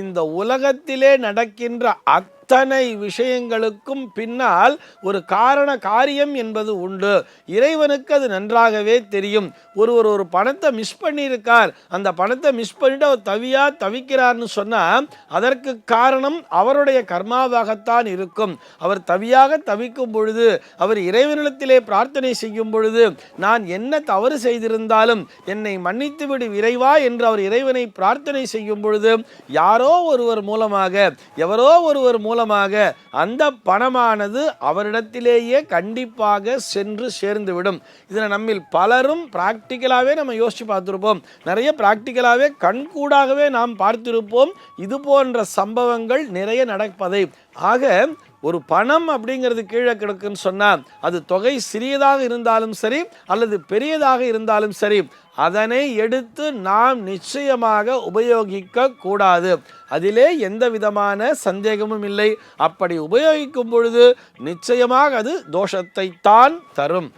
இந்த உலகத்திலே நடக்கின்ற அத்தனை விஷயங்களுக்கும் பின்னால் ஒரு காரண காரியம் என்பது உண்டு. இறைவனுக்கு அது நன்றாகவே தெரியும். ஒருவர் ஒரு பணத்தை மிஸ் பண்ணியிருக்கார், அந்த பணத்தை மிஸ் பண்ணிட்டு அவர் தவிக்கிறார்னு சொன்னால் அதற்கு காரணம் அவருடைய கர்மாவாகத்தான் இருக்கும். அவர் தவியாக தவிக்கும் பொழுது, அவர் இறைவனிடத்திலே பிரார்த்தனை செய்யும் பொழுது, நான் என்ன தவறு செய்திருந்தாலும் என்னை மன்னித்து விடு இறைவா என்று அவர் இறைவனை பிரார்த்தனை செய்யும் பொழுது யாரோ ஒருவர் மூலமாக, எவரோ ஒருவர் மூலமாக அந்த பணமானது அவரிடத்திலேயே கண்டிப்பாக சென்று சேர்ந்துவிடும். இதில் நம்மில் பலரும் பிராக்டிக்கலாகவே நம்ம யோசிச்சு பார்த்துருப்போம். நிறைய பிராக்டிக்கலாகவே கண்கூடாகவே நாம் பார்த்திருப்போம் இது போன்ற சம்பவங்கள் நிறைய நடப்பதை. ஆக ஒரு பணம் அப்படிங்கிறது கீழே கிடக்குன்னு சொன்னால் அது தொகை சிறியதாக இருந்தாலும் சரி அல்லது பெரியதாக இருந்தாலும் சரி, அதனை எடுத்து நாம் நிச்சயமாக உபயோகிக்க கூடாது. அதிலே எந்த விதமான சந்தேகமும் இல்லை. அப்படி உபயோகிக்கும் பொழுது நிச்சயமாக அது தோஷத்தை தான் தரும்.